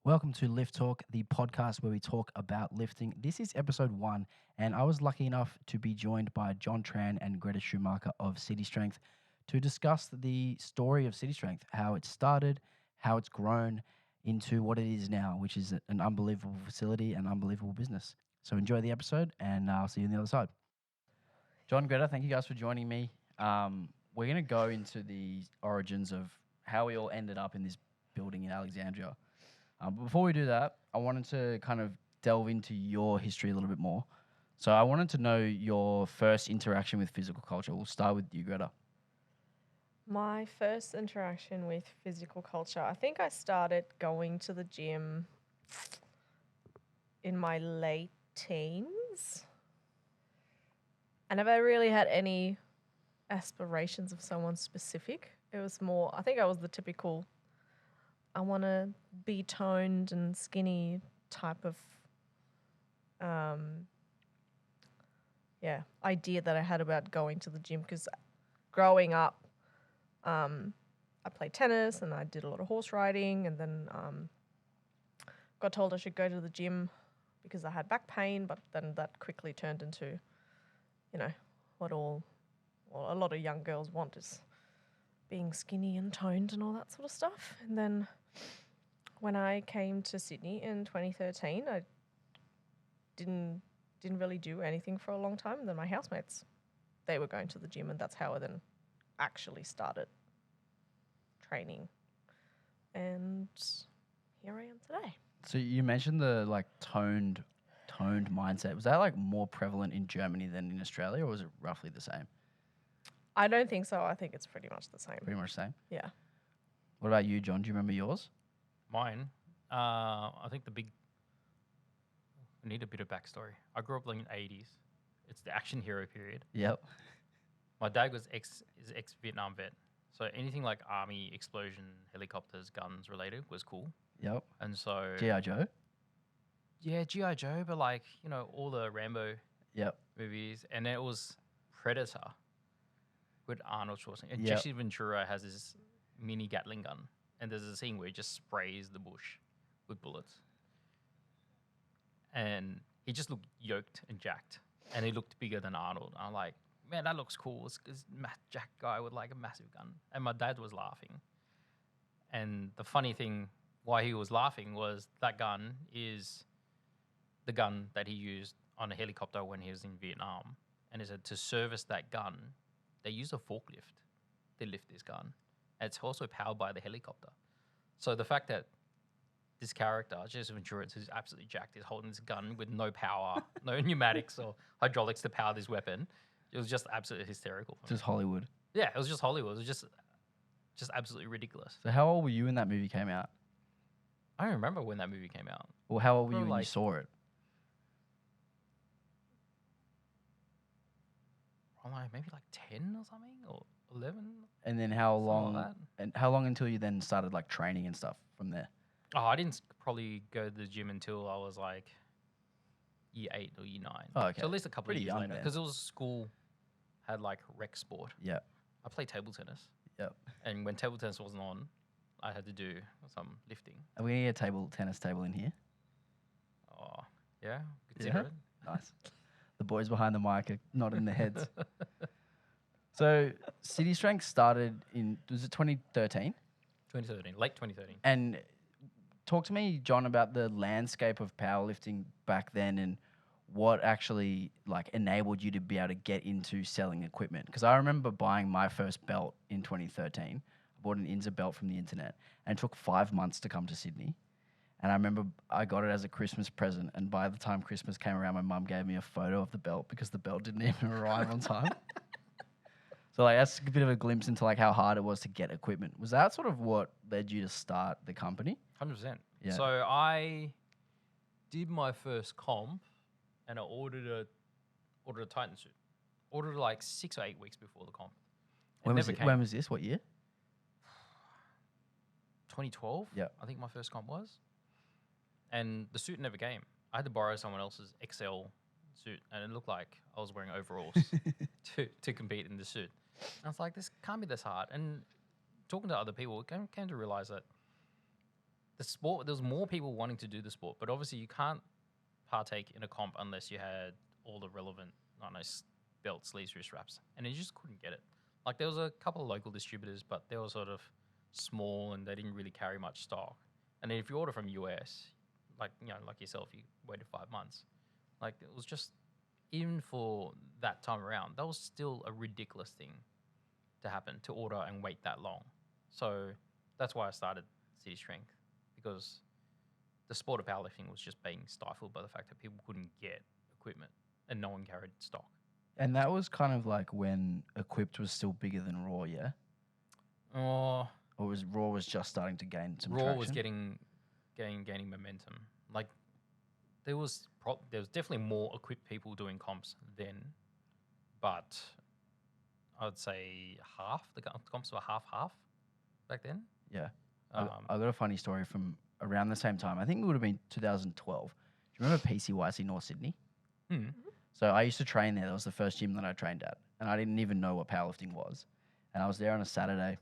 Welcome to Lift Talk, the podcast where we talk about lifting. This is episode 1, and I was lucky enough to be joined by John Tran and Greta Schumacher of City Strength to discuss the story of City Strength, how it started, how it's grown into what it is now, which is an unbelievable facility and unbelievable business. So enjoy the episode, and I'll see you on the other side. John, Greta, thank you guys for joining me. We're going to go into the origins of how we all ended up in this building in Alexandria. But before we do that, I wanted to kind of delve into your history a little bit more. So I wanted to know your first interaction with physical culture. We'll start with you, Greta. My first interaction with physical culture, I think I started going to the gym in my late teens. I never really had any aspirations of someone specific. It was more, I think I was the typical, I want to be toned and skinny type of idea that I had about going to the gym, because growing up, I played tennis and I did a lot of horse riding, and then got told I should go to the gym because I had back pain, but then that quickly turned into, what a lot of young girls want is being skinny and toned and all that sort of stuff. And then when I came to Sydney in 2013, I didn't really do anything for a long time. And then my housemates, they were going to the gym, and that's how I then actually started training. And here I am today. So you mentioned the toned mindset. Was that more prevalent in Germany than in Australia, or was it roughly the same? I don't think so. I think it's pretty much the same. Pretty much the same. Yeah. What about you, John? Do you remember yours? Mine, I think I need a bit of backstory. I grew up in the 80s. It's the action hero period. Yep. My dad was ex-Vietnam vet. So anything like army, explosion, helicopters, guns related was cool. Yep. And so... G.I. Joe? Yeah, G.I. Joe, but all the Rambo Yep. movies. And then it was Predator with Arnold Schwarzenegger. And Yep. Jesse Ventura has this mini Gatling gun. And there's a scene where he just sprays the bush with bullets. And he just looked yoked and jacked. And he looked bigger than Arnold. I'm like, man, that looks cool. It's jack guy with a massive gun. And my dad was laughing. And the funny thing why he was laughing was that gun is the gun that he used on a helicopter when he was in Vietnam. And he said to service that gun, they use a forklift to lift this gun. And it's also powered by the helicopter. So the fact that this character, Jesse Ventura, who's absolutely jacked, is holding this gun with no power, no pneumatics or hydraulics to power this weapon. It was just absolutely hysterical. Just Hollywood. Yeah, it was just Hollywood. It was just absolutely ridiculous. So how old were you when that movie came out? I don't remember when that movie came out. Or how old were you when you saw it? Maybe 10 or something, or 11. And then how long? like that. And how long until you then started training and stuff from there? Oh, I didn't probably go to the gym until I was year 8 or year 9. Oh, okay. So at least a couple Pretty of years young later. then. Because it was school had rec sport. Yep. I played table tennis. Yep. And when table tennis wasn't on, I had to do some lifting. Are we going to get a tennis table in here? Oh, yeah, consider it. Nice. The boys behind the mic are nodding their heads. So City Strength started was it 2013? 2013, late 2013. And talk to me, John, about the landscape of powerlifting back then and what actually enabled you to be able to get into selling equipment. Because I remember buying my first belt in 2013. I bought an Inza belt from the internet, and it took 5 months to come to Sydney. And I remember I got it as a Christmas present, and by the time Christmas came around, my mum gave me a photo of the belt because the belt didn't even arrive on time. So that's a bit of a glimpse into how hard it was to get equipment. Was that sort of what led you to start the company? 100%. Yeah. So I did my first comp, and I ordered a Titan suit. Ordered 6 or 8 weeks before the comp. When was this? What year? 2012. Yeah. I think my first comp was. And the suit never came. I had to borrow someone else's XL suit, and it looked like I was wearing overalls to compete in the suit. And I was like, this can't be this hard. And talking to other people, came to realize that the sport, there was more people wanting to do the sport, but obviously you can't partake in a comp unless you had all the relevant, I don't know, belts, sleeves, wrist wraps, and you just couldn't get it. Like there was a couple of local distributors, but they were sort of small and they didn't really carry much stock. And then if you order from US, like like yourself, you waited 5 months. Like it was just, even for that time around, that was still a ridiculous thing to happen, to order and wait that long. So that's why I started City Strength, because the sport of powerlifting was just being stifled by the fact that people couldn't get equipment and no one carried stock. And that was kind of like when Equipped was still bigger than Raw, yeah? Oh, Or was Raw was just starting to gain some Raw traction? was gaining momentum. Like there was definitely more equipped people doing comps then, but I'd say half the comps were half back then. Yeah. Um, I got a funny story from around the same time. I think it would have been 2012. Do you remember PCYC North Sydney? hmm. So I used to train there. That was the first gym that I trained at. And I didn't even know what powerlifting was. And I was there on a Saturday.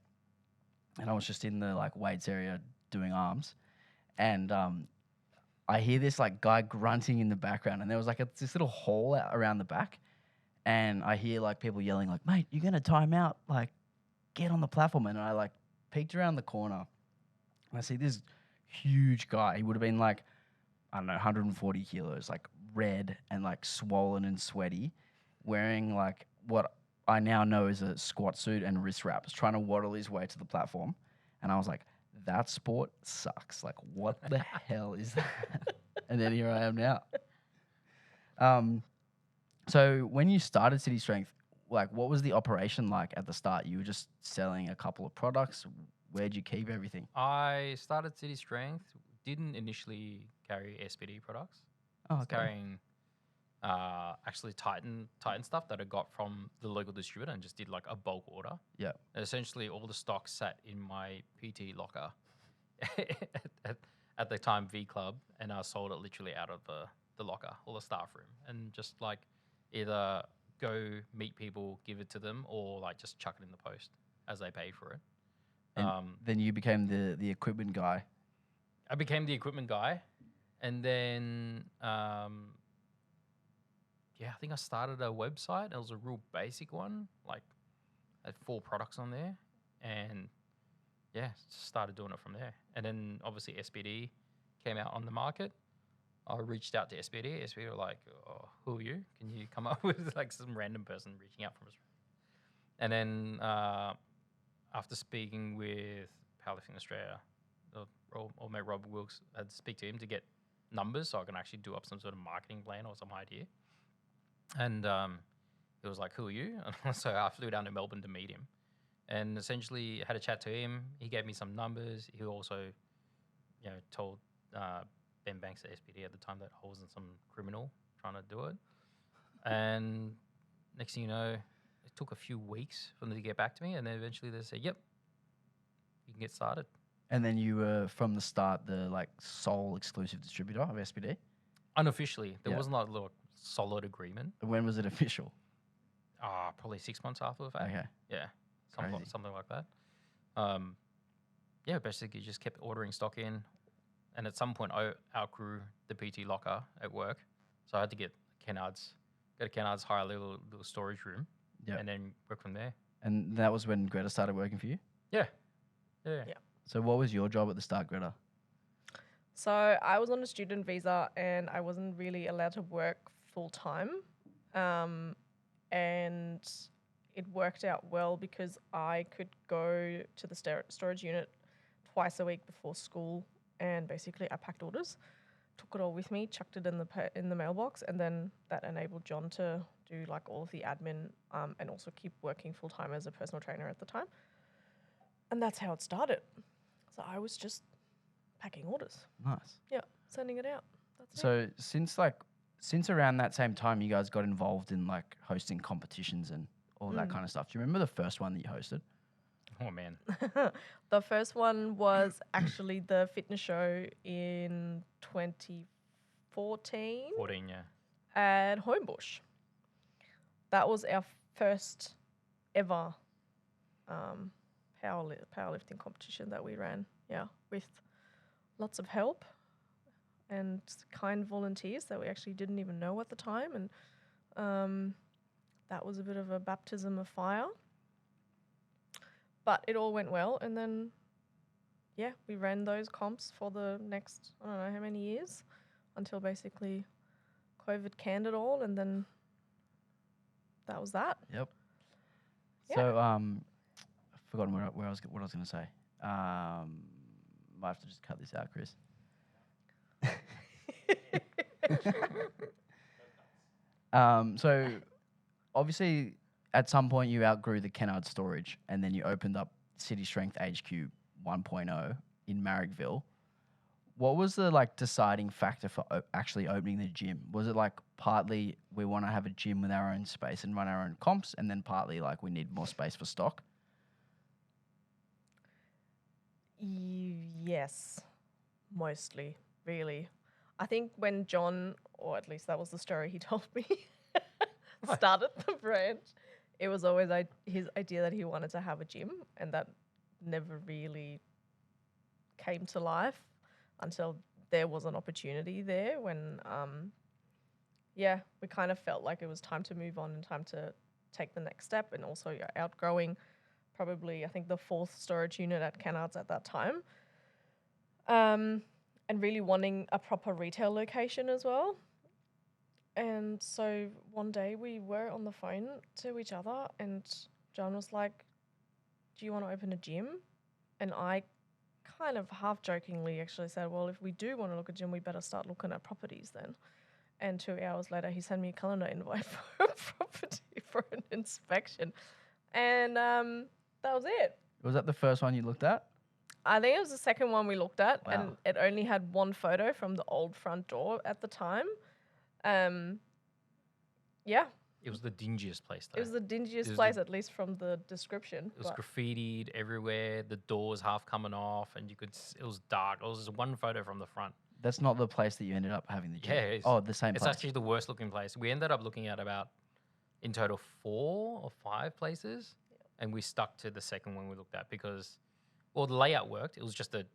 And I was just in the like weights area doing arms. And I hear this like guy grunting in the background. And there was like this little hall out around the back. And I hear like people yelling like, mate, you're going to time out. Like, get on the platform. And I like peeked around the corner. And I see this huge guy. He would have been like, I don't know, 140 kilos, like red and like swollen and sweaty, wearing like what I now know is a squat suit and wrist wraps, trying to waddle his way to the platform. And I was like, that sport sucks. Like, what the hell is that? And then here I am now. So when you started City Strength, like what was the operation like at the start? You were just selling a couple of products. Where'd you keep everything? I started City Strength, didn't initially carry SPD products. Oh, I was okay. carrying actually Titan stuff that I got from the local distributor and just did like a bulk order. Yeah. And essentially all the stock sat in my PT locker at the time V Club, and I sold it literally out of the locker or the staff room, and just like either go meet people, give it to them, or like just chuck it in the post as they paid for it. And then you became the equipment guy. I became the equipment guy, and then I think I started a website. It was a real basic one, like had 4 products on there, and started doing it from there. And then obviously SPD came out on the market. I reached out to SPD. SPD were like, oh, "Who are you? Can you come up with like some random person reaching out from us?" And then after speaking with Powerlifting Australia, or mate Rob Wilkes, I had to speak to him to get numbers so I can actually do up some sort of marketing plan or some idea. And he was like, "Who are you?" And so I flew down to Melbourne to meet him, and essentially had a chat to him. He gave me some numbers. He also, told Ben Banks at SPD at the time that I wasn't some criminal trying to do it. And next thing you know, it took a few weeks for them to get back to me, and then eventually they said, "Yep, you can get started." And then you were from the start the like sole exclusive distributor of SPD. Unofficially, there Yeah. wasn't like a little solid agreement. When was it official? Probably 6 months after the fact. Okay. Yeah, Crazy. something like that. Basically just kept ordering stock in, and at some point I outgrew the PT locker at work, so I had to go to Kennard's, hire a little storage room, Yeah. and then work from there. And that was when Greta started working for you? Yeah. So what was your job at the start, Greta? So I was on a student visa and I wasn't really allowed to work full time. And it worked out well because I could go to the storage unit twice a week before school, and basically I packed orders, took it all with me, chucked it in the mailbox, and then that enabled John to do like all of the admin and also keep working full time as a personal trainer at the time. And that's how it started. So I was just packing orders. Nice. Yeah, sending it out. That's it. So since around that same time, you guys got involved in like hosting competitions and all that kind of stuff. Do you remember the first one that you hosted? Oh man. The first one was actually the fitness show in 2014 14, yeah. at Homebush. That was our first ever powerlifting competition that we ran. Yeah, with lots of help and kind volunteers that we actually didn't even know at the time. And that was a bit of a baptism of fire. But it all went well. And then, yeah, we ran those comps for the next, I don't know how many years, until basically COVID canned it all. And then that was that. Yep. Yeah. So, I've forgotten what I was going to say. Might have to just cut this out, Chris. So obviously at some point you outgrew the Kennard storage and then you opened up City Strength HQ 1.0 in Marrickville. What was the deciding factor for actually opening the gym? Was it partly we want to have a gym with our own space and run our own comps, and then partly we need more space for stock? Yes, mostly, really. I think when John, or at least that was the story he told me, started the brand, it was always his idea that he wanted to have a gym, and that never really came to life until there was an opportunity there when, we kind of felt like it was time to move on and time to take the next step, and also outgrowing probably, I think, the 4th storage unit at Kennards at that time. And really wanting a proper retail location as well. And so one day we were on the phone to each other and John was like, do you want to open a gym? And I kind of half jokingly actually said, well, if we do want to look at a gym, we better start looking at properties then. And 2 hours later, he sent me a calendar invite for a property for an inspection. And that was it. Was that the first one you looked at? I think it was the second one we looked at, Wow. and it only had one photo from the old front door at the time. Yeah. It was the dingiest place, though. It was the dingiest was place, at least from the description. It was graffitied everywhere. The doors half coming off, and it was dark. It was just one photo from the front. That's not the place that you ended up having the gym. Yeah, the same It's place. actually the worst looking place. We ended up looking at about, in total, 4 or 5 places, and we stuck to the second one we looked at because, well, the layout worked. It was just a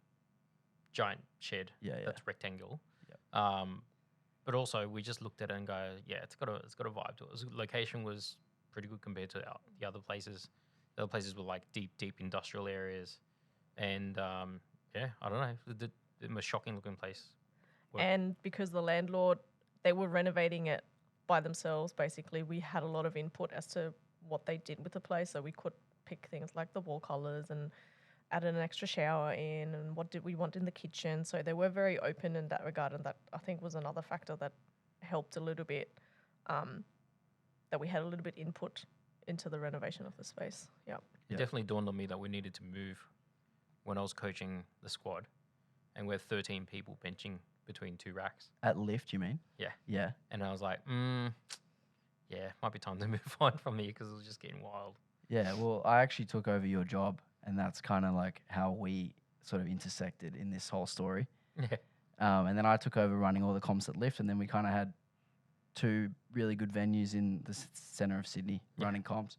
giant shed that's rectangle. Yep. But also we just looked at it and go, yeah, it's got a vibe to it. The location was pretty good compared to the other places. The other places were deep industrial areas, and I don't know, the most shocking looking place. And because the landlord, they were renovating it by themselves, basically, we had a lot of input as to what they did with the place. So we could pick things like the wall colors and added an extra shower in and what did we want in the kitchen. So they were very open in that regard, and that I think was another factor that helped a little bit, that we had a little bit input into the renovation of the space. Yep. It definitely dawned on me that we needed to move when I was coaching the squad, and we're 13 people benching between 2 racks. At Lift, you mean? Yeah. Yeah. And I was like, might be time to move on from here because it was just getting wild. Yeah, well, I actually took over your job, and that's kind of how we sort of intersected in this whole story. Yeah. And then I took over running all the comps at Lift, and then we kind of had 2 really good venues in the centre of Sydney running comps.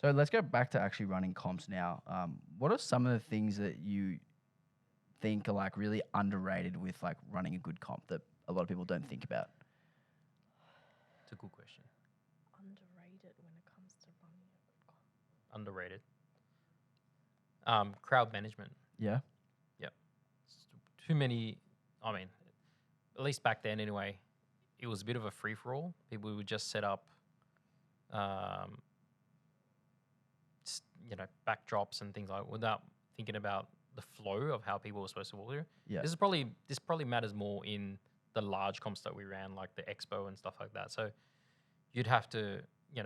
So let's go back to actually running comps now. What are some of the things that you think are really underrated with running a good comp that a lot of people don't think about? It's a good question. Underrated when it comes to running a good comp. Underrated. Crowd management. Yeah. Yep. Too many. I mean, at least back then anyway, it was a bit of a free for all. People would just set up, backdrops and things without thinking about the flow of how people were supposed to walk through. Yeah. This probably matters more in the large comps that we ran, like the expo and stuff like that. So you'd have to,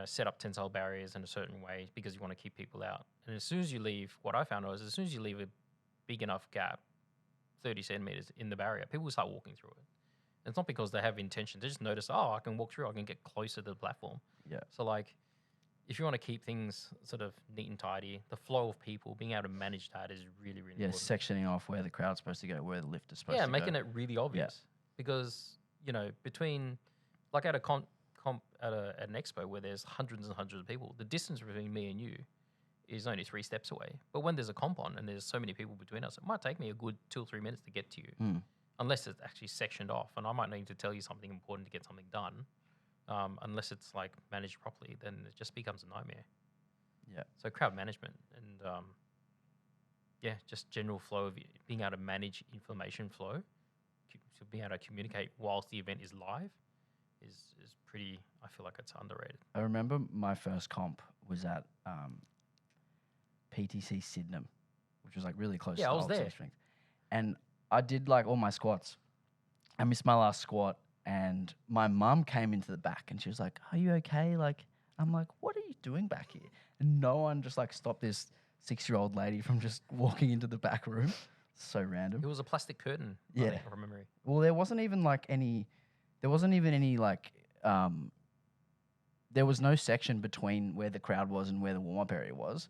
set up tensile barriers in a certain way because you want to keep people out. And as soon as you leave, what I found was as soon as you leave a big enough gap, 30 centimeters in the barrier, people will start walking through it. And it's not because they have intention. They just notice, I can walk through, I can get closer to the platform. Yeah. So if you want to keep things sort of neat and tidy, the flow of people, being able to manage that is really, really important. Sectioning off where the crowd's supposed to go, where the lift is supposed to go. Yeah, making it really obvious. Because, between, at a comp at an expo where there's hundreds and hundreds of people, the distance between me and you is only 3 steps away. But when there's a comp on and there's so many people between us, it might take me a good 2 or 3 minutes to get to you, unless it's actually sectioned off. And I might need to tell you something important to get something done. Unless it's like managed properly, then it just becomes a nightmare. Yeah. So crowd management and just general flow of being able to manage information flow, so being able to communicate whilst the event is live, is pretty. I feel like it's underrated. I remember my first comp was at PTC Sydenham, which was like really close Yeah, to I was Old City there. Strength. And I did like all my squats. I missed my last squat, and my mum came into the back and she was like, "Are you okay?" Like, I'm like, "What are you doing back here?" And no one just like stopped this 6-year-old lady from just walking into the back room. So random. It was a plastic curtain. Yeah. I think, from memory. Well, there wasn't even any like there was no section between where the crowd was and where the warm-up area was.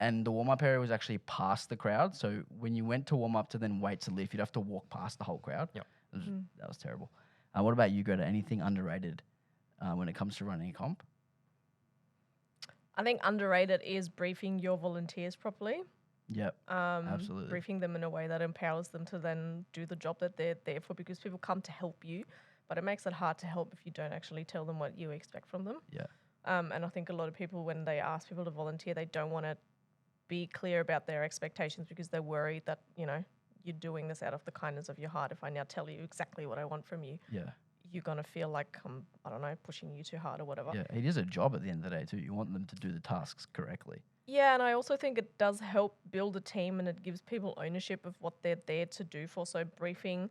And the warm-up area was actually past the crowd. So when you went to warm up to then wait to lift, you'd have to walk past the whole crowd. Yep. That was terrible. What about you, Greta? Anything underrated when it comes to running a comp? I think underrated is briefing your volunteers properly. Yep, absolutely. Briefing them in a way that empowers them to then do the job that they're there for, because people come to help you, but it makes it hard to help if you don't actually tell them what you expect from them. Yeah. And I think a lot of people, when they ask people to volunteer, they don't want to be clear about their expectations because they're worried that, you're doing this out of the kindness of your heart. If I now tell you exactly what I want from you, Yeah. you're going to feel like I'm, I don't know, pushing you too hard or whatever. Yeah, it is a job at the end of the day too. You want them to do the tasks correctly. Yeah, and I also think it does help build a team, and it gives people ownership of what they're there to do for. So briefing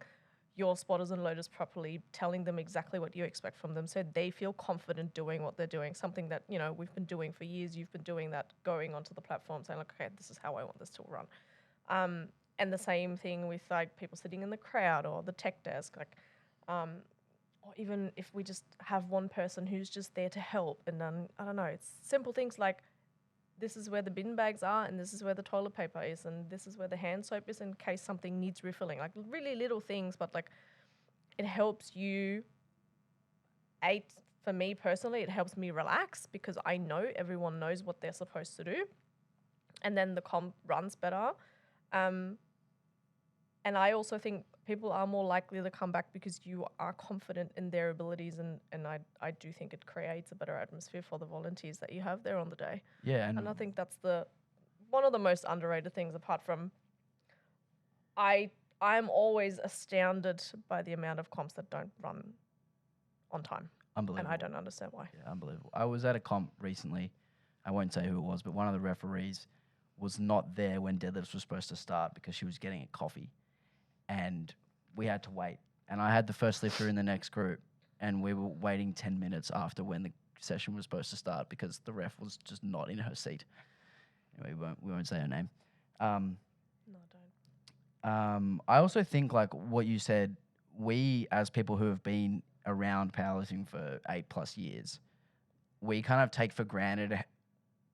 your spotters and loaders properly, telling them exactly what you expect from them so they feel confident doing what they're doing, something that, we've been doing for years. You've been doing that, going onto the platform, saying, like, okay, this is how I want this to run. And the same thing with, like, people sitting in the crowd or the tech desk, like, or even if we just have one person who's just there to help. And then, I don't know, it's simple things like, this is where the bin bags are, and this is where the toilet paper is, and this is where the hand soap is in case something needs refilling. Like, really little things, but, like, it helps you. For me personally, it helps me relax because I know everyone knows what they're supposed to do, and then the comp runs better. And I also think people are more likely to come back because you are confident in their abilities, and I do think it creates a better atmosphere for the volunteers that you have there on the day. Yeah, And I think that's one of the most underrated things, apart from I'm always astounded by the amount of comps that don't run on time. unbelievable. And I don't understand why. Yeah, unbelievable. I was at a comp recently. I won't say who it was, but one of the referees was not there when deadlifts were supposed to start because she was getting a coffee. And we had to wait. And I had the first lifter in the next group, and we were waiting 10 minutes after when the session was supposed to start because the ref was just not in her seat. Anyway, we won't say her name. No, don't. I also think, like what you said, we as people who have been around powerlifting for 8+ years, we kind of take for granted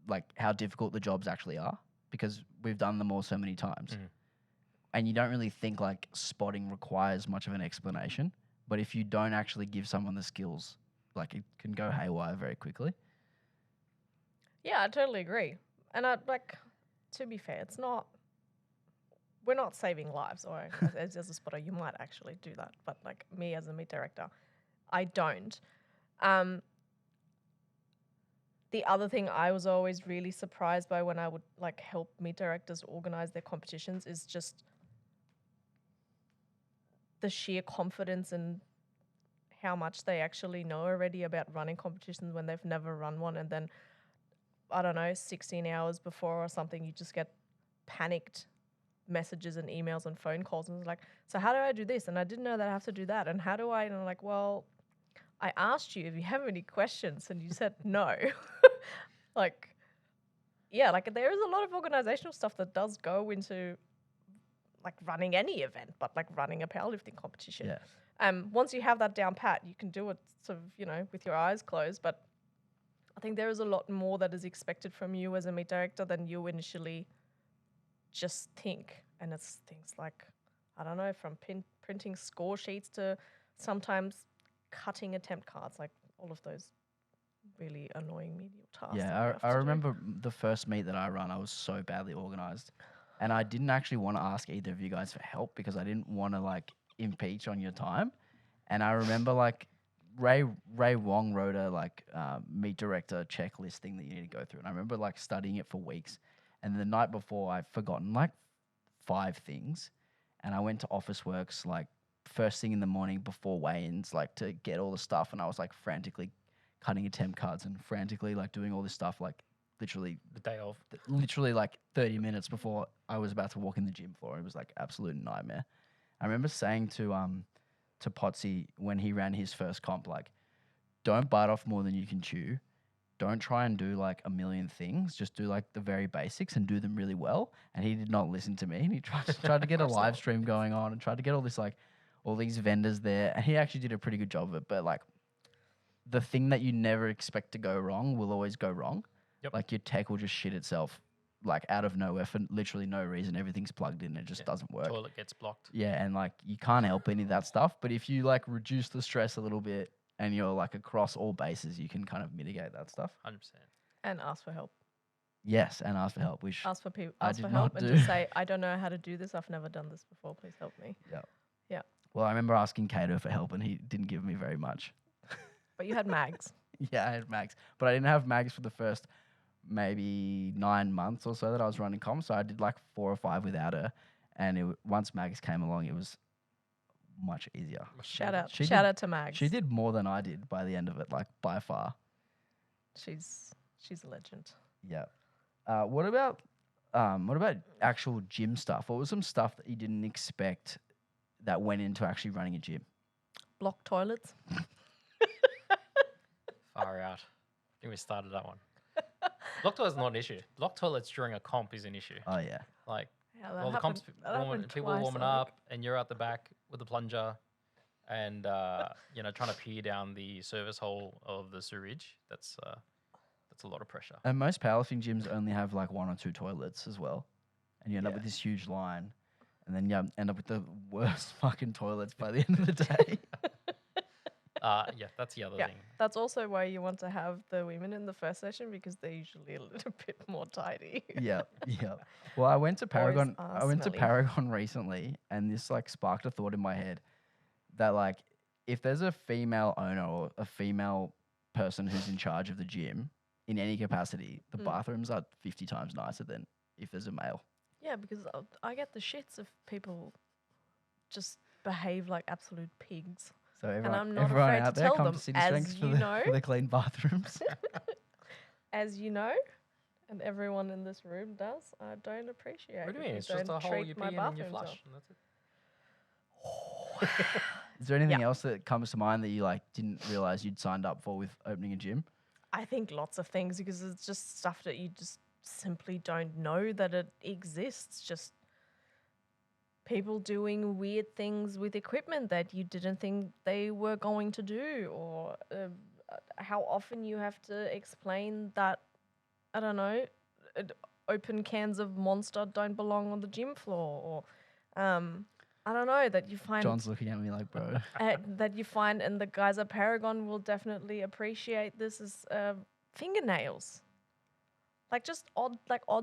like how difficult the jobs actually are because we've done them all so many times. Mhm. And you don't really think like spotting requires much of an explanation. But if you don't actually give someone the skills, like it can go haywire very quickly. Yeah, I totally agree. And to be fair, we're not saving lives, or as a spotter, you might actually do that. But like me as a meet director, I don't. The other thing I was always really surprised by when I would like help meet directors organize their competitions is just the sheer confidence in how much they actually know already about running competitions when they've never run one. And then, I don't know, 16 hours before or something, you just get panicked messages and emails and phone calls. And it's like, so how do I do this? And I didn't know that I have to do that. And how do I? And I'm like, well, I asked you if you have any questions and you said no. Like, yeah, like there is a lot of organizational stuff that does go into like running any event, but like running a powerlifting competition. Yeah. Once you have that down pat, you can do it sort of, with your eyes closed. But I think there is a lot more that is expected from you as a meet director than you initially just think. And it's things like, I don't know, from printing score sheets to sometimes cutting attempt cards, like all of those really annoying menial tasks. that we Yeah, have I to do. remember the first meet that I run, I was so badly organized. And I didn't actually want to ask either of you guys for help because I didn't want to like impeach on your time. And I remember like Ray Wong wrote a like meet director checklist thing that you need to go through. And I remember like studying it for weeks. And the night before I'd forgotten like 5 things. And I went to Office Works like first thing in the morning before weigh-ins, like to get all the stuff. And I was like frantically cutting attempt cards and frantically like doing all this stuff, like literally The day of. literally like 30 minutes before I was about to walk in the gym floor. It was like absolute nightmare. I remember saying to Potsy when he ran his first comp, like, don't bite off more than you can chew. Don't try and do like a million things. Just do like the very basics and do them really well. And he did not listen to me. And he tried to get a live stream going on and tried to get all this like all these vendors there. And he actually did a pretty good job of it. But like the thing that you never expect to go wrong will always go wrong. Yep. Like your tech will just shit itself like out of nowhere for literally no reason. Everything's plugged in. It just doesn't work. Toilet gets blocked. Yeah, and like you can't help any of that stuff. But if you like reduce the stress a little bit and you're like across all bases, you can kind of mitigate that stuff. 100%. And ask for help. Yes, and ask for help. Which Ask for people. I Ask for did help not and do. just say, I don't know how to do this. I've never done this before. Please help me. well, I remember asking Kato for help, and he didn't give me very much. But you had mags. Yeah, I had mags, but I didn't have mags for the first maybe 9 months or so that I was running comp. So I did like 4 or 5 without her, and once mags came along, it was much easier. Shout out. She Shout did- out to Mags. She did more than I did by the end of it, like by far. She's a legend. Yeah. What about actual gym stuff? What was some stuff that you didn't expect that went into actually running a gym? Block toilets. Far out. I think we started that one. Block toilet's not an issue. Block toilets during a comp is an issue. Oh yeah. Like, Yeah, that well, the comp's that happened people are twice, warming I think. up, and you're out the back with the plunger, and trying to peer down the service hole of the sewage. That's a lot of pressure. And most powerlifting gyms only have like 1 or 2 toilets as well, and you end up Yeah. with this huge line, and then you end up with the worst fucking toilets by the end of the day. Yeah, that's the other Yeah. thing. That's also why you want to have the women in the first session because they're usually a little bit more tidy. Yeah. Well, I went to Paragon. are I went to smelly. Paragon recently, and this like sparked a thought in my head that like if there's a female owner or a female person who's in charge of the gym in any capacity, the bathrooms are 50 times nicer than if there's a male. Yeah, because I get the shits if people just behave like absolute pigs. So everyone, I'm not everyone afraid to out there, tell come them, to City as Strength you know. for the clean bathrooms. As you know, and everyone in this room does, I don't appreciate What do you if mean? It's just don't a hole treat you my pee in and you bathrooms flush, well. and that's it. Is there anything else that comes to mind that you like didn't realize you'd signed up for with opening a gym? I think lots of things because it's just stuff that you just simply don't know that it exists. Just people doing weird things with equipment that you didn't think they were going to do, or how often you have to explain that, I don't know, open cans of Monster don't belong on the gym floor, or I don't know, that you find John's looking at me like, bro. that you find, and the guys at Paragon will definitely appreciate this, is fingernails. Like just odd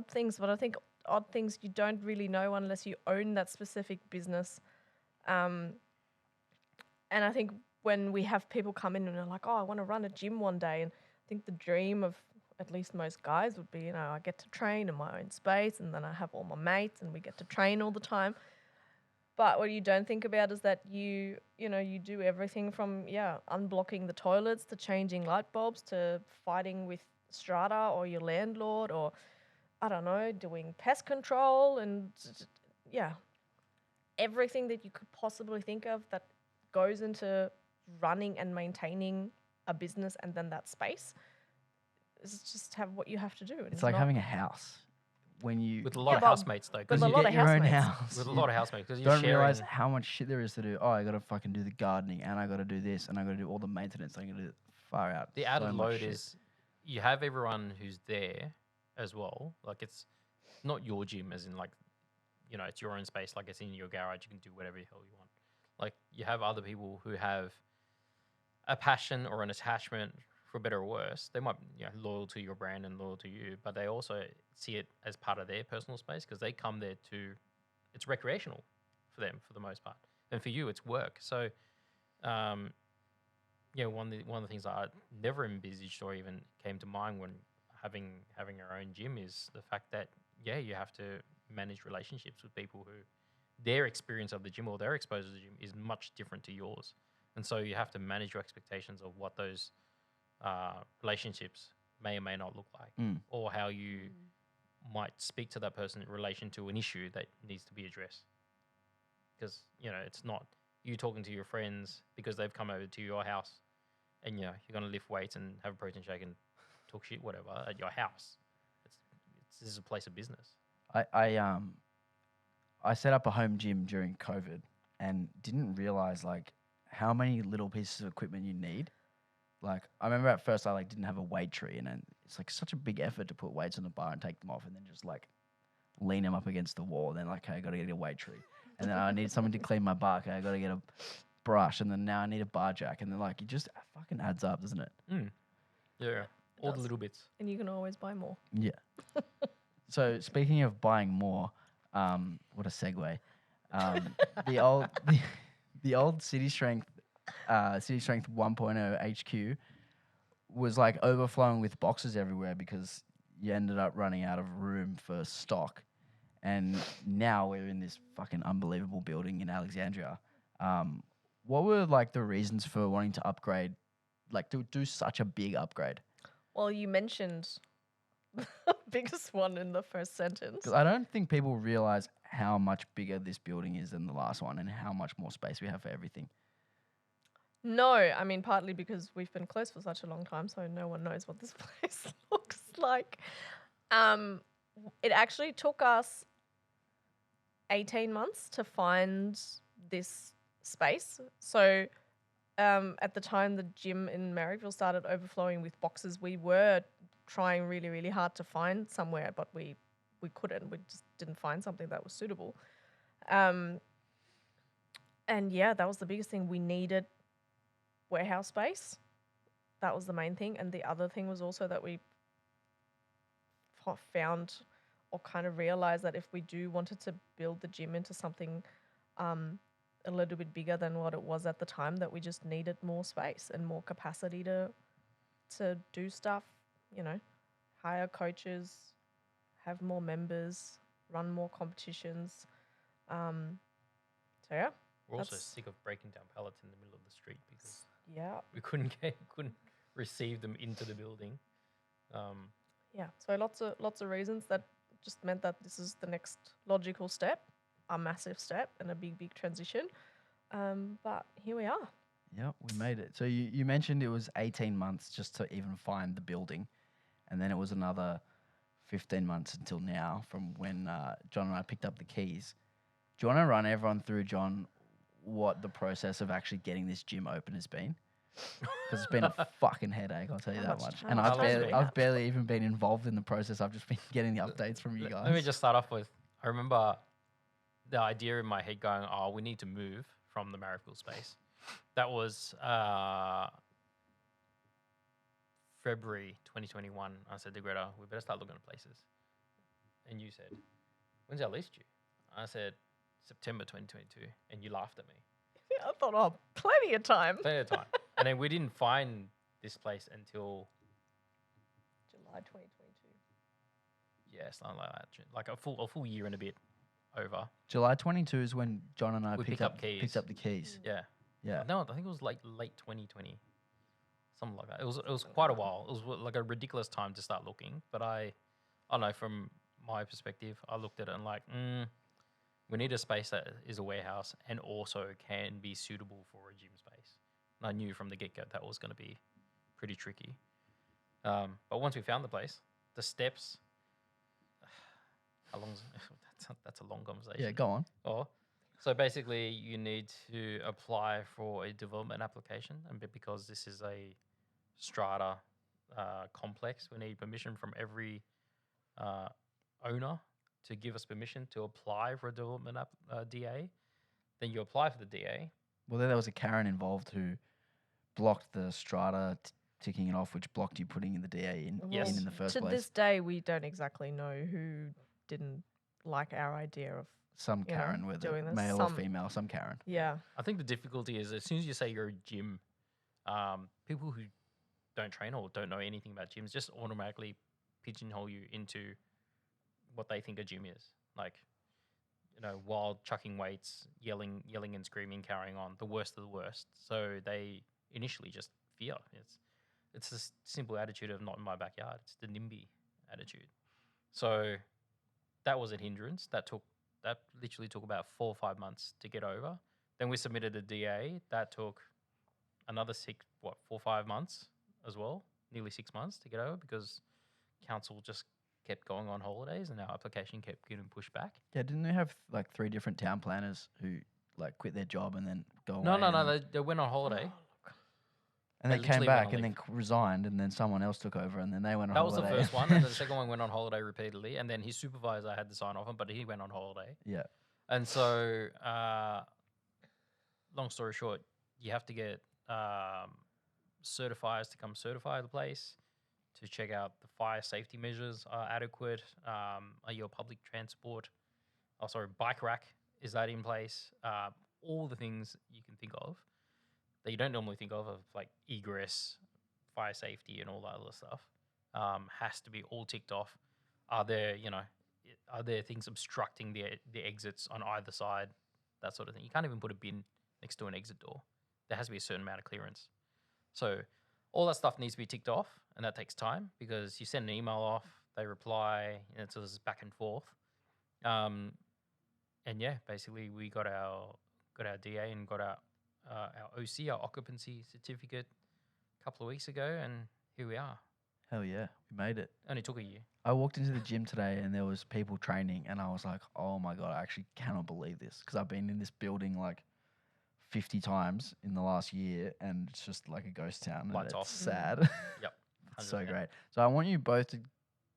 things, but I think odd things you don't really know unless you own that specific business. And I think when we have people come in and they're like, oh, I want to run a gym one day, and I think the dream of at least most guys would be, I get to train in my own space, and then I have all my mates and we get to train all the time. But what you don't think about is that you do everything from, unblocking the toilets to changing light bulbs to fighting with strata or your landlord, or, I don't know, doing pest control, and, everything that you could possibly think of that goes into running and maintaining a business and then that space is just what you have to do. It's like having a house. When you With a lot Yeah, of but- housemates, though. with when Because a you lot get of your own housemates. house, with a you lot of housemates, because you're don't sharing. realize how much shit there is to do. Oh, I gotta fucking do the gardening, and I gotta do this, and I gotta do all the maintenance. I gotta do far out. The so added much load shit. is you have everyone who's there as well. Like, it's not your gym, as in like, it's your own space. Like, it's in your garage. You can do whatever the hell you want. Like, you have other people who have a passion or an attachment for better or worse, they might loyal to your brand and loyal to you, but they also see it as part of their personal space because they come there it's recreational for them for the most part, and for you it's work. So, one of the things I never envisaged or even came to mind when having our own gym is the fact that you have to manage relationships with people who their experience of the gym or their exposure to the gym is much different to yours, and so you have to manage your expectations of what those relationships may or may not look like, or how you might speak to that person in relation to an issue that needs to be addressed. Because it's not you talking to your friends because they've come over to your house, and you're going to lift weights and have a protein shake and talk shit, whatever, at your house. This is a place of business. I set up a home gym during COVID and didn't realize like how many little pieces of equipment you need. Like I remember at first I didn't have a weight tree, and then it's like such a big effort to put weights on the bar and take them off, and then just like lean them up against the wall. And then okay, I got to get a weight tree, and then I need something to clean my bar. Okay, I got to get a brush, and then now I need a bar jack, and then it just fucking adds up, doesn't it? Yeah, all the little bits. And you can always buy more. Yeah. So speaking of buying more, what a segue. The old City Strength 1.0 HQ was like overflowing with boxes everywhere because you ended up running out of room for stock. And now we're in this fucking unbelievable building in Alexandria. What were like the reasons for wanting to upgrade, like to do such a big upgrade? Well, you mentioned the biggest one in the first sentence. 'Cause I don't think people realize how much bigger this building is than the last one and how much more space we have for everything. No, I mean, partly because we've been closed for such a long time, so no one knows what this place looks like. It actually took us 18 months to find this space. So at the time the gym in Marrickville started overflowing with boxes, we were trying really, really hard to find somewhere, but we couldn't. We just didn't find something that was suitable. And yeah, that was the biggest thing. We needed warehouse space. That was the main thing. And the other thing was also that we found or kind of realized that if we wanted to build the gym into something a little bit bigger than what it was at the time, that we just needed more space and more capacity to do stuff, hire coaches, have more members, run more competitions. So yeah. We're also sick of breaking down pallets in the middle of the street because we couldn't receive them into the building. Yeah, so lots of reasons that just meant that this is the next logical step, a massive step and a big transition. But here we are. Yep, we made it. So you mentioned it was 18 months just to even find the building, and then it was another 15 months until now from when John and I picked up the keys. Do you want to run everyone through, John, what the process of actually getting this gym open has been? Because it's been a fucking headache, I'll tell you that much. And I've barely even been involved in the process. I've just been getting the updates from you guys. Let me just start off with, I remember the idea in my head going, we need to move from the Marrickville space. That was February 2021. I said to Greta, we better start looking at places. And you said, when's our lease due? I said, September 2022. And you laughed at me. Yeah, I thought, plenty of time. Plenty of time. And then we didn't find this place until July 2022. Yeah, something like that. Like a full year and a bit over. July 22 is when John and I picked up the keys. Yeah. Yeah. No, I think it was like late 2020. Something like that. It was quite a while. It was like a ridiculous time to start looking. But I don't know, from my perspective, I looked at it and like, we need a space that is a warehouse and also can be suitable for a gym space. And I knew from the get-go that was going to be pretty tricky. But once we found the place, the steps, how long? That's a long conversation. Yeah, go on. So basically, you need to apply for a development application, and because this is a strata complex, we need permission from every owner to give us permission to apply for a development DA. Then you apply for the DA. Well, there was a Karen involved who blocked the strata ticking it off, which blocked you putting in the DA Yes. in the first To place. this day, we don't exactly know who didn't like our idea of, Some you know, Karen, whether doing this. male or female, some Karen. yeah. I think the difficulty is as soon as you say you're a gym, people who don't train or don't know anything about gyms just automatically pigeonhole you into what they think a gym is. Like, wild chucking weights, yelling and screaming, carrying on, the worst of the worst. So they initially just fear. It's this simple attitude of not in my backyard. It's the NIMBY attitude. So that was a hindrance. That literally took about 4 or 5 months to get over. Then we submitted a DA. That took another 4 or 5 months as well, nearly 6 months to get over because council just kept going on holidays and our application kept getting pushed back. Yeah, didn't they have like 3 different town planners who like quit their job and then go away? No. They went on holiday. And they then came literally went back on and then resigned, and then someone else took over, and then they went on That was holiday. the first one. And the second one went on holiday repeatedly. And then his supervisor had to sign off him, but he went on holiday. Yeah. And so, long story short, you have to get certifiers to come certify the place to check out the fire safety measures are adequate. Are your public transport, bike rack, is that in place? All the things you can think of that you don't normally think of like egress, fire safety, and all that other stuff, has to be all ticked off. Are there things obstructing the exits on either side? That sort of thing. You can't even put a bin next to an exit door. There has to be a certain amount of clearance. So all that stuff needs to be ticked off, and that takes time because you send an email off, they reply, and so this is back and forth. And yeah, basically we got our DA and got our OC, our occupancy certificate, a couple of weeks ago, and here we are. Hell yeah, we made it. Only took a year. I walked into the gym today and there was people training, and I was like, oh my God, I actually cannot believe this because I've been in this building like 50 times in the last year, and it's just like a ghost town. And Lights it's off. sad. Yep. It's so 100%. great. So I want you both to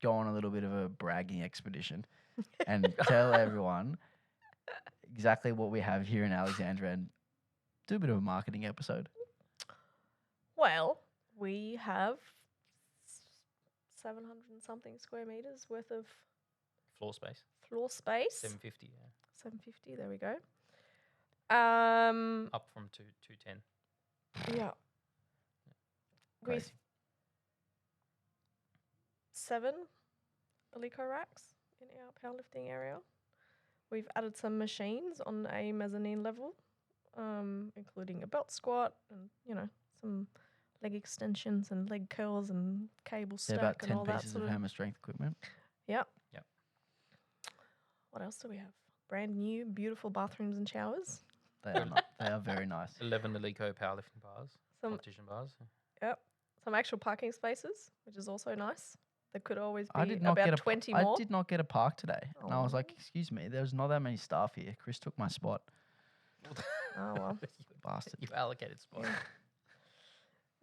go on a little bit of a bragging expedition and tell everyone exactly what we have here in Alexandria and do a bit of a marketing episode. Well, we have 700 and something square meters worth of Floor space. floor space. 750, yeah. 750, there we go. Up from 210. Yeah. Great. With 7 Alico racks in our powerlifting area. We've added some machines on a mezzanine level, including a belt squat and, some leg extensions and leg curls and cable They're stack about and 10 all that pieces sort of of. hammer strength equipment. Yep. Yep. What else do we have? Brand new, beautiful bathrooms and showers. They are very nice. 11 Alico powerlifting bars, Some competition bars. some actual parking spaces, which is also nice. There could always I be did not about get a 20 I more. did not get a park today, and I was like, Aw. "Excuse me, there's not that many staff here. Chris took my spot, Oh well. bastard." You allocated spot.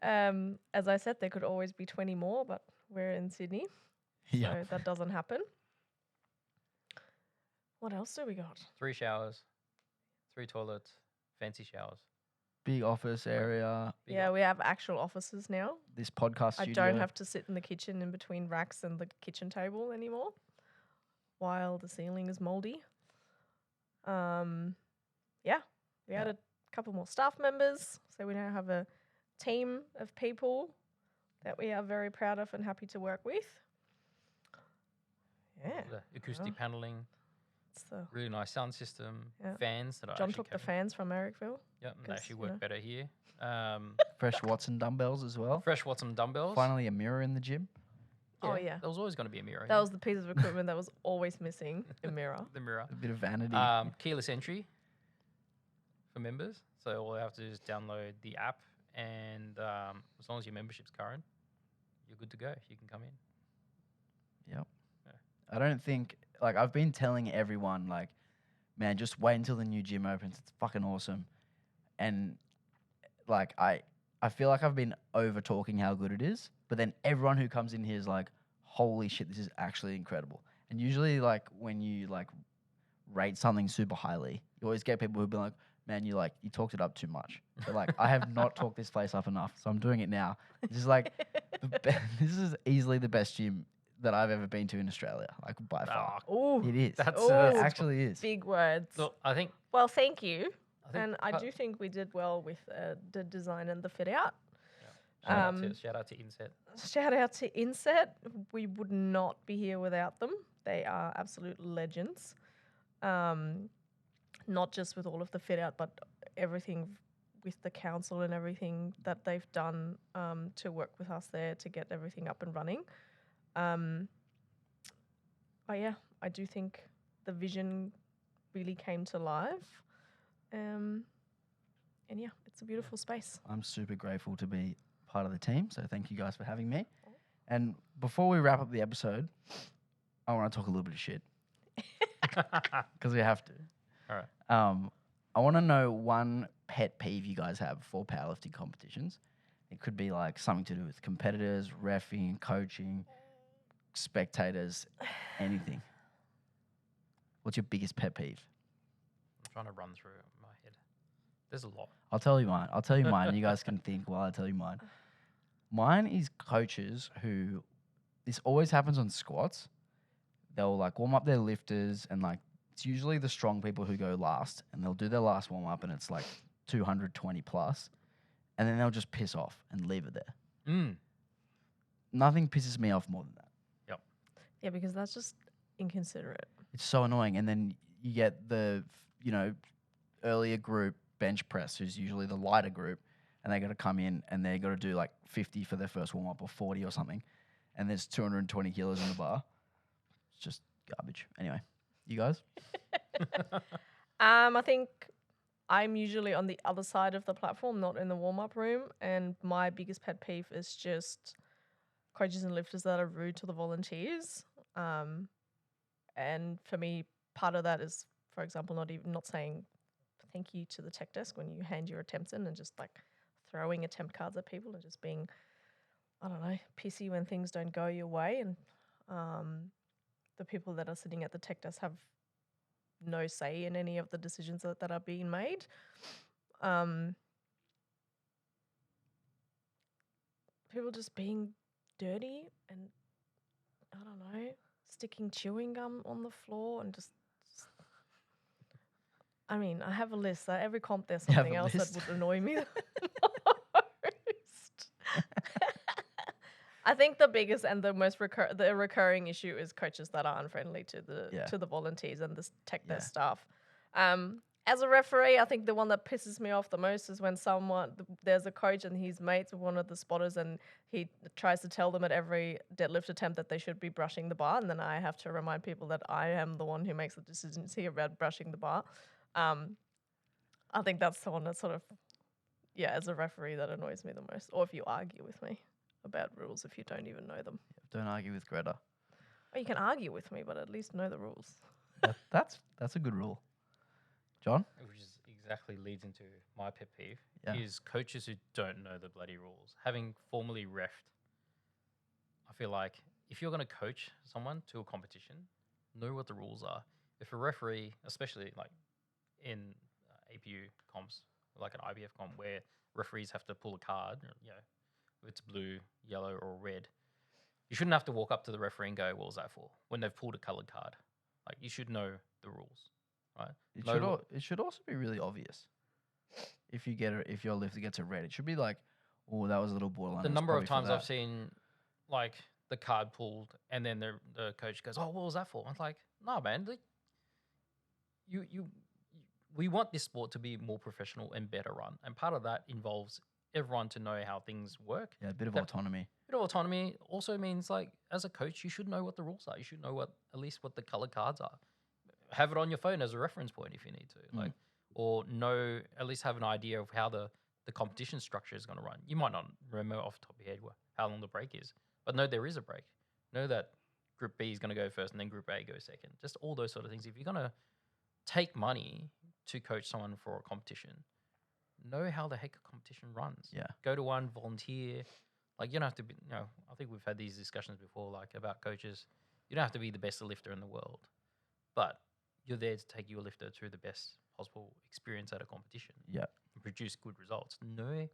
As I said, there could always be 20 more, but we're in Sydney, Yeah, so that doesn't happen. What else do we got? 3 showers, 3 toilets, fancy showers. big office area. Big Yeah, op- we have actual offices now. This podcast I studio. don't have to sit in the kitchen in between racks and the kitchen table anymore, while the ceiling is moldy. We added a couple more staff members, so we now have a team of people that we are very proud of and happy to work with. Yeah, the acoustic Well. paneling, it's the really nice sound system, Yeah. fans that are John actually took the capable. fans from Ericville. Yep, they 'cause, actually you work know. better here. Fresh Watson dumbbells as well. Fresh Watson dumbbells. Finally, a mirror in the gym. Oh, yeah. There was always going to be a mirror. That was the piece of equipment that was always missing, the mirror. the mirror. A bit of vanity. Keyless entry for members. So all you have to do is download the app, and as long as your membership's current, you're good to go. You can come in. Yep. Yeah. I don't think I've been telling everyone man, just wait until the new gym opens. It's fucking awesome. And I feel like I've been over talking how good it is, but then everyone who comes in here is like, holy shit, this is actually incredible. And usually when you rate something super highly, you always get people who be like, man, you talked it up too much. So like, I have not talked this place up enough, so I'm doing it now. This is like, this is easily the best gym that I've ever been to in Australia, like by far. Oh, It is. That's- It that's- actually is. big words. Look, I think Well, thank you. I think And I part- do think we did well with the design and the fit out. shout out to Inset. Shout out to Inset. We would not be here without them. They are absolute legends. Not just with all of the fit out, but everything with the council and everything that they've done to work with us there to get everything up and running. But yeah, I do think the vision really came to life. And yeah, it's a beautiful space. I'm super grateful to be part of the team, so thank you guys for having me. And before we wrap up the episode, I want to talk a little bit of shit because we have to. All right. I want to know one pet peeve you guys have for powerlifting competitions. It could be like something to do with competitors, reffing, coaching, spectators, anything. What's your biggest pet peeve? I'm trying to run through my head. There's a lot. I'll tell you mine. And you guys can think while I tell you mine. Mine is coaches who, this always happens on squats. They'll like warm up their lifters and like, it's usually the strong people who go last and they'll do their last warm up and it's like 220 plus. And then they'll just piss off and leave it there. Nothing pisses me off more than that. Yeah, because that's just inconsiderate. It's so annoying. And then you get the, earlier group bench press, who's usually the lighter group, and they got to come in and they got to do like 50 for their first warm up or 40 or something. And there's 220 kilos in the bar. It's just garbage. Anyway, you guys? I think I'm usually on the other side of the platform, not in the warm up room. And my biggest pet peeve is just coaches and lifters that are rude to the volunteers. And for me, part of that is, for example, not saying thank you to the tech desk when you hand your attempts in and just like throwing attempt cards at people and just being, I don't know, pissy when things don't go your way. And the people that are sitting at the tech desk have no say in any of the decisions that are being made. People just being dirty and, I don't know, sticking chewing gum on the floor and just I mean, I have a list. Every comp there's You have something a else list? that would annoy me the most. I think the biggest and the most recurring issue is coaches that are unfriendly to the volunteers and the tech desk staff. As a referee, I think the one that pisses me off the most is when there's a coach and he's mates with one of the spotters and he tries to tell them at every deadlift attempt that they should be brushing the bar, and then I have to remind people that I am the one who makes the decisions here about brushing the bar. I think that's the one that sort of, as a referee, that annoys me the most. Or if you argue with me about rules if you don't even know them. Don't argue with Greta. Or you can argue with me, but at least know the rules. That's a good rule. John? Which is exactly leads into my pet peeve, Yeah. is coaches who don't know the bloody rules. Having formally reffed, I feel like if you're going to coach someone to a competition, know what the rules are. If a referee, especially like in APU comps, like an IBF comp, where referees have to pull a card, if it's blue, yellow, or red, you shouldn't have to walk up to the referee and go, "What was that for?" when they've pulled a colored card. Like, you should know the rules, right? It should also be really obvious. If your lifter gets a red, it should be like, "Oh, that was a little borderline." The It was number of probably for times I've that." seen like the card pulled and then the coach goes, "Oh, what was that for?" I'm like, "No, man. Like, we want this sport to be more professional and better run, and part of that involves everyone to know how things work. Yeah, a bit of That- autonomy. Bit of autonomy also means, like, as a coach, you should know what the rules are. You should know at least what the color cards are. Have it on your phone as a reference point if you need to, like, or at least have an idea of how the competition structure is going to run. You might not remember off the top of your head how long the break is, but know there is a break. Know that Group B is going to go first and then Group A goes second. Just all those sort of things. If you're going to take money to coach someone for a competition, know how the heck a competition runs. Yeah. Go to one, volunteer. Like, you don't have to be, I think we've had these discussions before, like, about coaches. You don't have to be the best lifter in the world, but you're there to take your lifter through the best possible experience at a competition Yeah. and produce good results. Know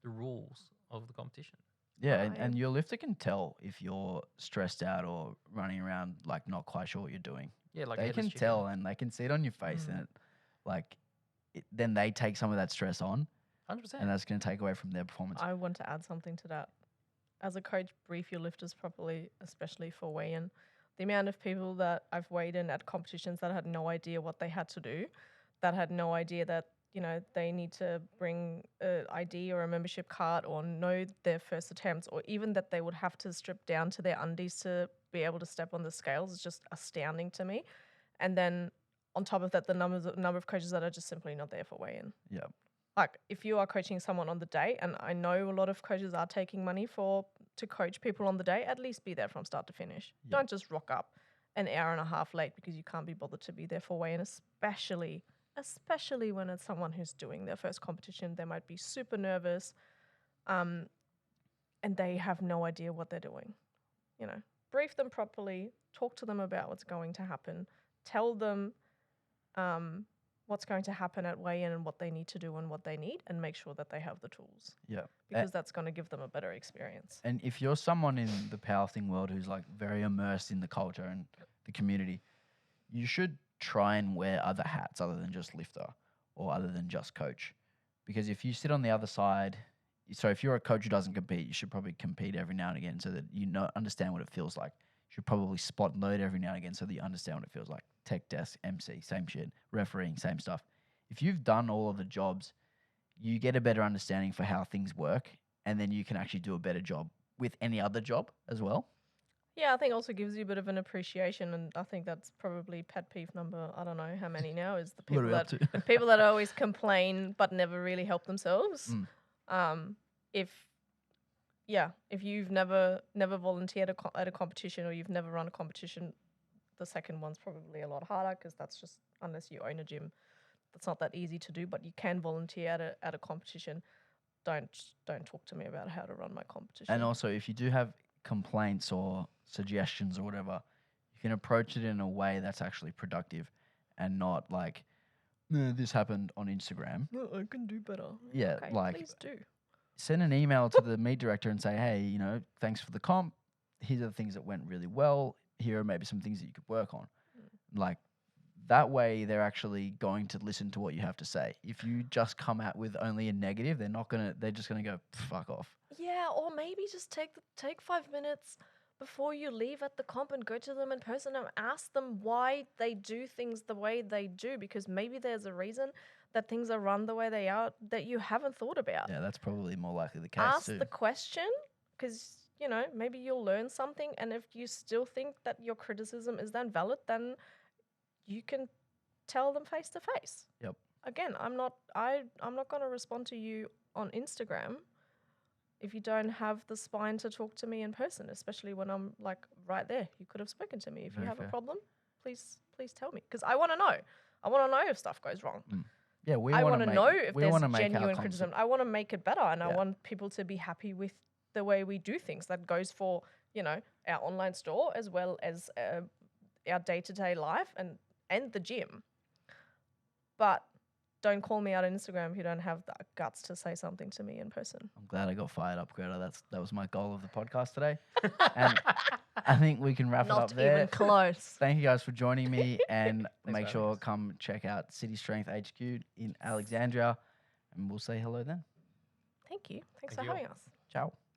the rules of the competition. Yeah, Right. and your lifter can tell if you're stressed out or running around like not quite sure what you're doing. Yeah, like They headless can chicken. tell and they can see it on your face, and then they take some of that stress on, 100%. and that's going to take away from their performance. I want to add something to that. As a coach, brief your lifters properly, especially for weigh-in. The amount of people that I've weighed in at competitions that had no idea what they had to do, that had no idea that, you know, they need to bring an ID or a membership card or know their first attempts, or even that they would have to strip down to their undies to be able to step on the scales is just astounding to me. And then on top of that, the number of coaches that are just simply not there for weigh-in. Yeah. Like if you are coaching someone on the day, and I know a lot of coaches are taking money to coach people on the day, at least be there from start to finish. Yeah. Don't just rock up an hour and a half late because you can't be bothered to be there for weigh-in, especially when it's someone who's doing their first competition. They might be super nervous, and they have no idea what they're doing. You know, brief them properly, talk to them about what's going to happen, tell them what's going to happen at weigh-in and what they need to do and what they need, and make sure that they have the tools, Yeah. because that's going to give them a better experience. And if you're someone in the powerlifting world who's like very immersed in the culture and the community, you should try and wear other hats other than just lifter or other than just coach. Because if you sit on the other side, so if you're a coach who doesn't compete, you should probably compete every now and again so that you understand what it feels like. You should probably spot and load every now and again so that you understand what it feels like. Tech desk, MC, same shit. Refereeing, same stuff. If you've done all of the jobs, you get a better understanding for how things work, and then you can actually do a better job with any other job as well. Yeah, I think also gives you a bit of an appreciation, and I think that's probably pet peeve number, I don't know how many now, is the What are people we up that to? people that always complain but never really help themselves. If you've never volunteered at a competition, or you've never run a competition, the second one's probably a lot harder, because that's just, unless you own a gym, that's not that easy to do. But you can volunteer at a competition. Don't talk to me about how to run my competition. And also, if you do have complaints or suggestions or whatever, you can approach it in a way that's actually productive and not like, "No, this happened on Instagram." No, I can do better. Yeah, Okay, like- please do. Send an email to the meet director and say, "Hey, thanks for the comp. Here's the things that went really well. Here are maybe some things that you could work on." Like that way, they're actually going to listen to what you have to say. If you just come out with only a negative, they're just gonna go, "Fuck off." Yeah, or maybe just take 5 minutes before you leave at the comp and go to them in person and ask them why they do things the way they do, because maybe there's a reason that things are run the way they are that you haven't thought about. Yeah, that's probably more likely the case Ask too. the question, because maybe you'll learn something, and if you still think that your criticism is then valid, then you can tell them face to face. Yep. Again, I'm not going to respond to you on Instagram if you don't have the spine to talk to me in person, especially when I'm like right there. You could have spoken to me. If Very you have fair. a problem, please tell me, because I want to know. I want to know if stuff goes wrong. Yeah, we I want want to to know if there's make our genuine criticism. I want to make it better, and I Yeah. want people to be happy with the way we do things. That goes for our online store as well as our day-to-day life and the gym. But don't call me out on Instagram if you don't have the guts to say something to me in person. I'm glad I got fired up, Greta. That was my goal of the podcast today. And I think we can wrap it Not up there. even close. Thank you guys for joining me, and for make having sure us. come check out City Strength HQ in Alexandria, and we'll say hello then. Thank you. Thanks Thank for you. having us. Ciao.